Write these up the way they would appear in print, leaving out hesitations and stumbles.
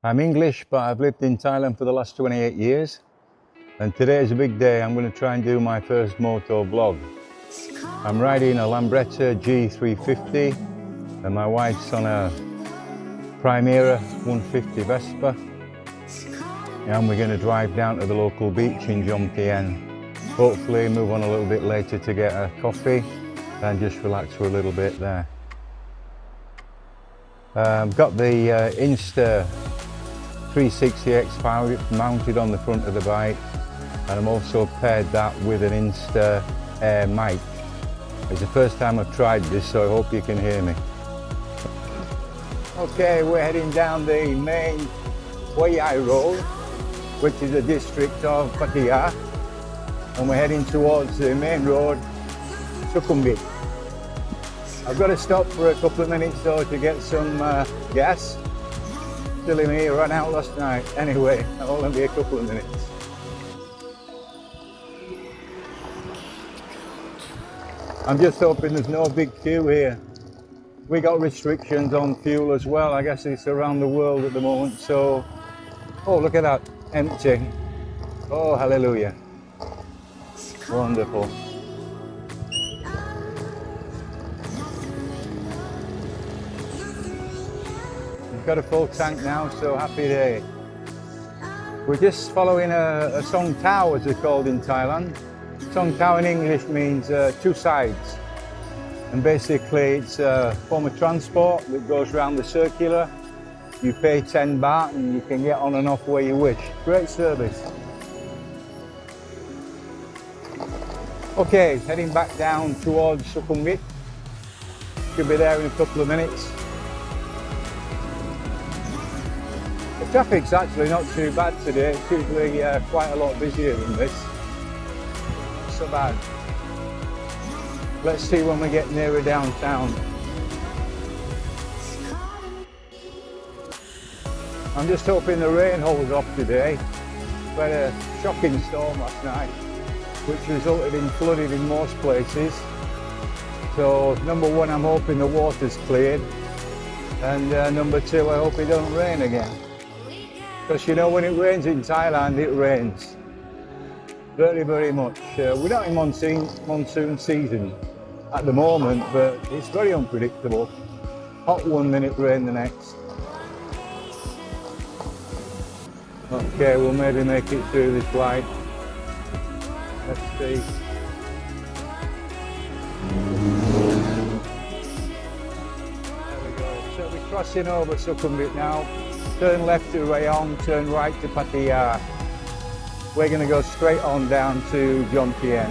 I'm English, but I've lived in Thailand for the last 28 years. And today is a big day. I'm going to try and do my first moto vlog. I'm riding a Lambretta G350 and my wife's on a Primera 150 Vespa. And we're going to drive down to the local beach in Jomtien. Hopefully move on a little bit later to get a coffee and just relax for a little bit there. I've got the Insta 360X mounted on the front of the bike, and I'm also paired that with an Insta Air mic. It's the first time I've tried this, so I hope you can hear me. Okay, we're heading down the main Pattaya Road, which is a district of Pattaya, and we're heading towards the main road, Sukhumvit. I've got to stop for a couple of minutes though to get some gas. Silly me, ran out last night. Anyway, it'll only be a couple of minutes. I'm just hoping there's no big queue here. We got restrictions on fuel as well. I guess it's around the world at the moment, so... Oh, look at that, empty. Oh, hallelujah. Wonderful. Got a full tank now, so happy day. We're just following a song tao, as they're called in Thailand. Song tao in English means two sides. And basically it's a form of transport that goes around the circular. You pay 10 baht and you can get on and off where you wish. Great service. Okay, heading back down towards Sukhumvit. Should be there in a couple of minutes. The traffic's actually not too bad today. It's usually quite a lot busier than this. Not so bad. Let's see when we get nearer downtown. I'm just hoping the rain holds off today. We had a shocking storm last night, which resulted in flooding in most places. So number one, I'm hoping the water's cleared. And number two, I hope it don't rain again. Because you know, when it rains in Thailand, it rains very, very much. We're not in monsoon season at the moment, but it's very unpredictable. Hot one minute, rain the next. Okay, we'll maybe make it through this light. Let's see. There we go. So we're crossing over Sukhumvit now. Turn left to Rayong, turn right to Pattaya. We're going to go straight on down to Jomtien.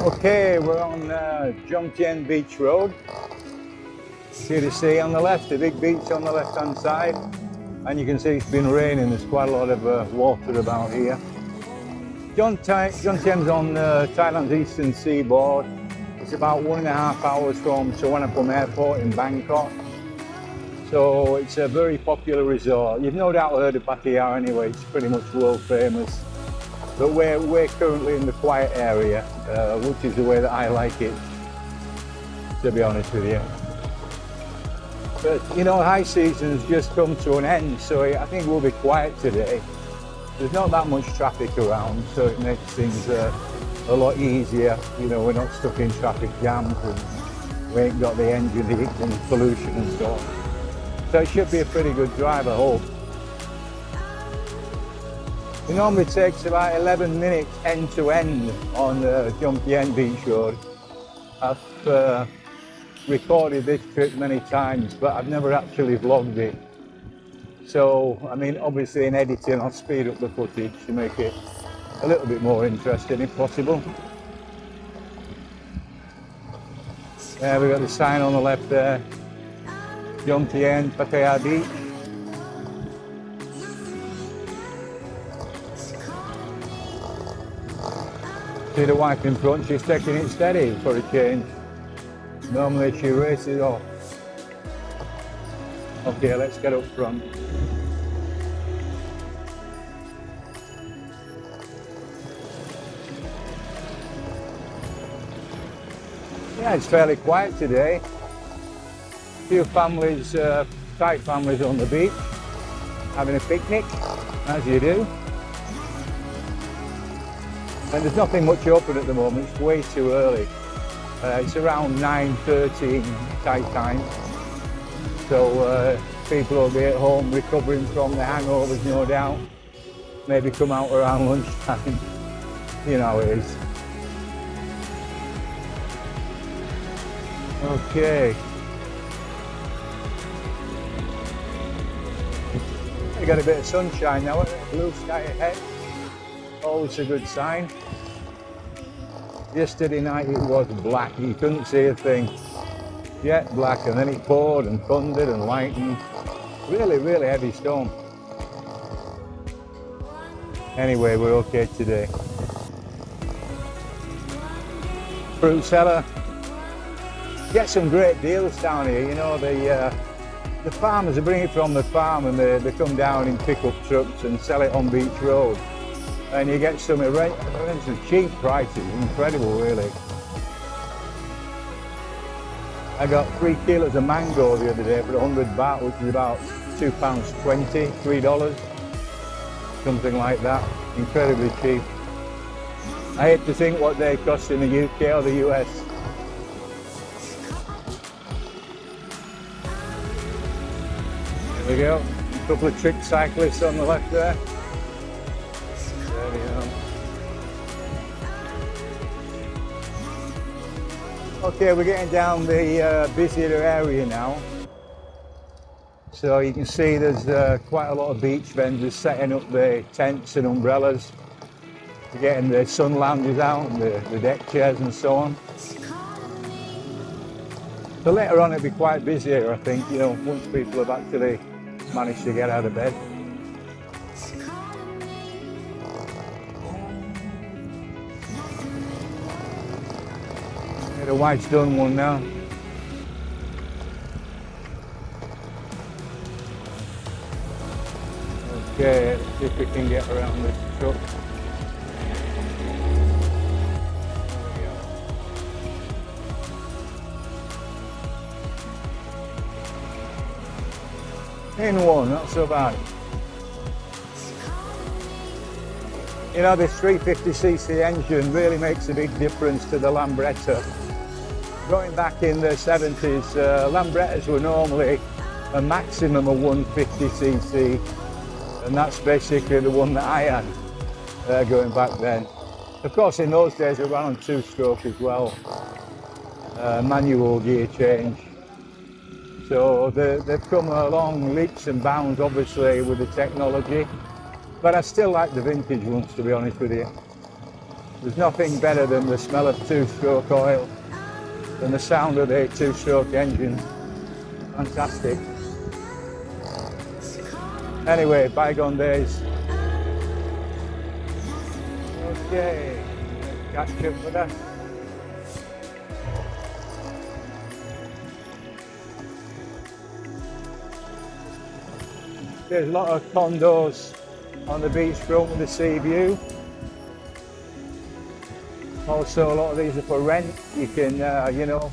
Okay, we're on Jomtien Beach Road. See the sea on the left, the big beach on the left-hand side. And you can see it's been raining, there's quite a lot of water about here. Jomtien's on Thailand's eastern seaboard. It's about 1.5 hours from Suvarnabhumi Airport in Bangkok. So it's a very popular resort. You've no doubt heard of Pattaya anyway, it's pretty much world famous. But we're currently in the quiet area, which is the way that I like it, to be honest with you. But you know, high season's just come to an end, so I think we'll be quiet today. There's not that much traffic around, so it makes things a lot easier. You know, we're not stuck in traffic jams and we ain't got the engine heat and pollution and so on. So it should be a pretty good drive, I hope. It normally takes about 11 minutes end to end on Jomtien Beach Road. I've recorded this trip many times, but I've never actually vlogged it. So, I mean, obviously in editing I'll speed up the footage to make it a little bit more interesting if possible. There we got the sign on the left there. Jomtien, Pattaya Beach. See the wife in front, she's taking it steady for a change. Normally she races off. Okay, let's get up front. Yeah, it's fairly quiet today. A few families, Thai families on the beach, having a picnic, as you do. And there's nothing much open at the moment, it's way too early. It's around 9:13 Thai time. So people will be at home recovering from the hangovers, no doubt. Maybe come out around lunchtime. You know how it is. Okay. We got a bit of sunshine now, blue sky ahead. Always a good sign. Yesterday night it was black, you couldn't see a thing. Jet black, and then it poured and thundered and lightened. Really, really heavy storm. Anyway, we're okay today. Fruit seller. Get some great deals down here, you know, the farmers, they bring it from the farm and they come down in pickup trucks and sell it on Beach Road. And you get some cheap prices, incredible really. I got 3 kilos of mango the other day for 100 baht, which is about £2.20, $3, something like that. Incredibly cheap. I hate to think what they cost in the UK or the US. There we go, a couple of trick cyclists on the left there. There we go. Okay, we're getting down the busier area now. So you can see there's quite a lot of beach vendors setting up their tents and umbrellas. We're getting the sun lounges out and the deck chairs and so on. So later on it'll be quite busy here, I think, you know, once people have actually managed to get out of bed. The wife's done one now. Okay, let's see if we can get around this truck. In one, not so bad. You know, this 350cc engine really makes a big difference to the Lambretta. Going back in the 70s, Lambrettas were normally a maximum of 150cc, and that's basically the one that I had going back then. Of course, in those days it ran on 2-stroke as well, manual gear change. So they've come along leaps and bounds, obviously, with the technology, but I still like the vintage ones, to be honest with you. There's nothing better than the smell of 2-stroke oil and the sound of the 2-stroke engine. Fantastic. Anyway, bygone days. Okay, catch up with that. There's a lot of condos on the beachfront with the sea view. Also, a lot of these are for rent. You can, you know,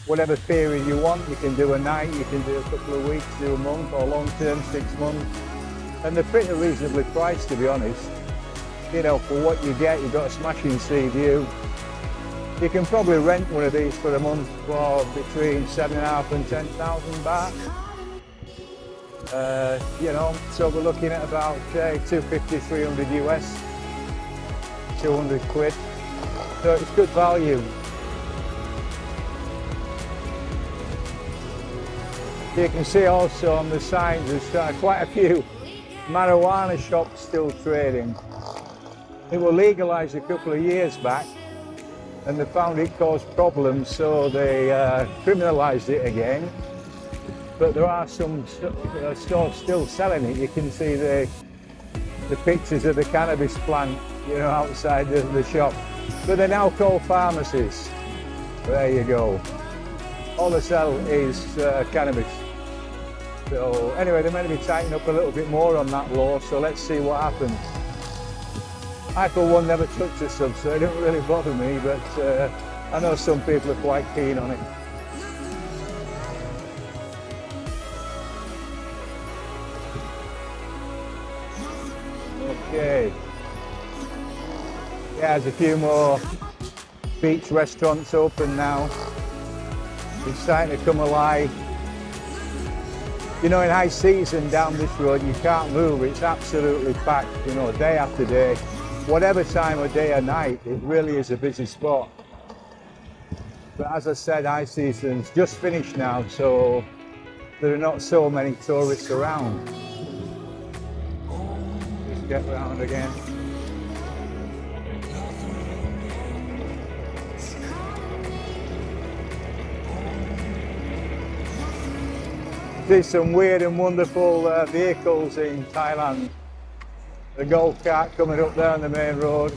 whatever period you want, you can do a night, you can do a couple of weeks, do a month, or long term, 6 months. And they're pretty reasonably priced, to be honest. You know, for what you get, you've got a smashing sea view. You can probably rent one of these for a month for between 7,500 and 10,000 baht. You know, so we're looking at about 250, 300 US, 200 quid. So it's good value. You can see also on the signs there's quite a few marijuana shops still trading. It was legalised a couple of years back, and they found it caused problems, so they criminalised it again. But there are some stores still selling it. You can see the pictures of the cannabis plant, you know, outside the shop. But they're now called pharmacies. There you go. All they sell is cannabis. So anyway, they're meant to be tightening up a little bit more on that law, so let's see what happens. I for one never touch a sub, so it don't really bother me, but I know some people are quite keen on it. Okay. Yeah, there's a few more beach restaurants open now. It's starting to come alive. You know, in high season down this road, you can't move. It's absolutely packed, you know, day after day. Whatever time of day or night, it really is a busy spot. But as I said, high season's just finished now, so there are not so many tourists around. Just get round again. See some weird and wonderful vehicles in Thailand. The golf cart coming up there on the main road.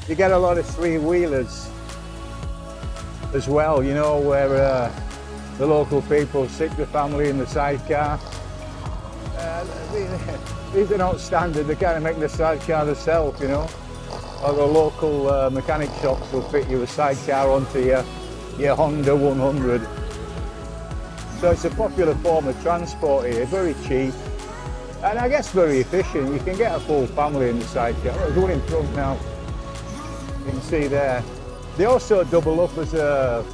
You get a lot of three-wheelers as well, you know, where the local people sit the family in the sidecar. These are not standard, they kind of make the sidecar themselves, you know. Or the local mechanic shops will fit you a sidecar onto your Honda 100. So it's a popular form of transport here, very cheap. And I guess very efficient. You can get a full family in the sidecar. There's one in front now. You can see there. They also double up as a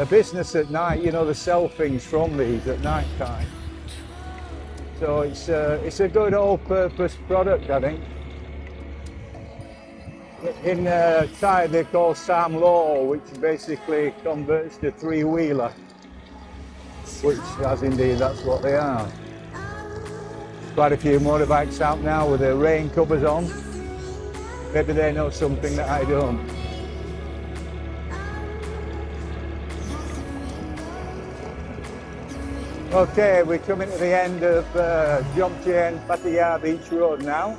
business at night. You know, they sell things from these at night time. So it's a good all-purpose product, I think. In Thai they call Sam Law, which basically converts to three-wheeler. Which, as indeed, that's what they are. Quite a few motorbikes out now with their rain covers on. Maybe they know something that I don't. Okay, we're coming to the end of Jomtien Pattaya Beach Road now.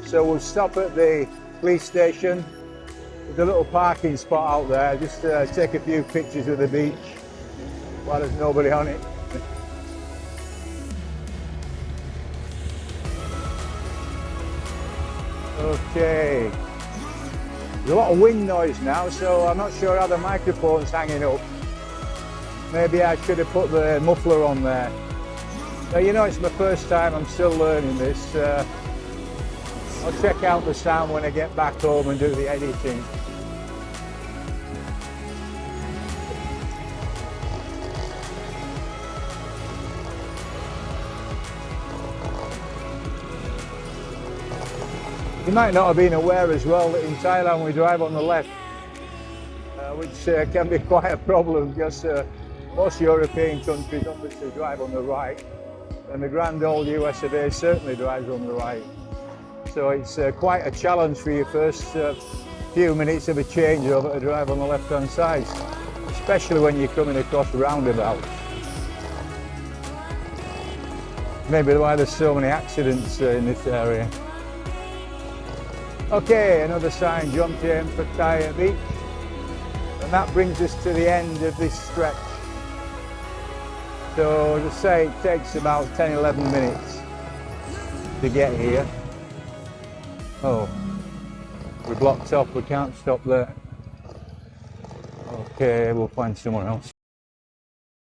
So we'll stop at the police station. There's a little parking spot out there. Just take a few pictures of the beach while there's nobody on it. Okay. There's a lot of wind noise now, so I'm not sure how the microphone's hanging up. Maybe I should have put the muffler on there. But you know, it's my first time, I'm still learning this. I'll check out the sound when I get back home and do the editing. You might not have been aware as well that in Thailand we drive on the left, which can be quite a problem because most European countries obviously drive on the right, and the grand old US of A certainly drives on the right. So it's quite a challenge for your first few minutes of a changeover to drive on the left-hand side, especially when you're coming across roundabouts. Maybe why there's so many accidents in this area. Okay, another sign, Jomtien Pattaya Beach. And that brings us to the end of this stretch. So as I say, it takes about 10-11 minutes to get here. Oh, we're blocked off, we can't stop there. Okay, we'll find someone else.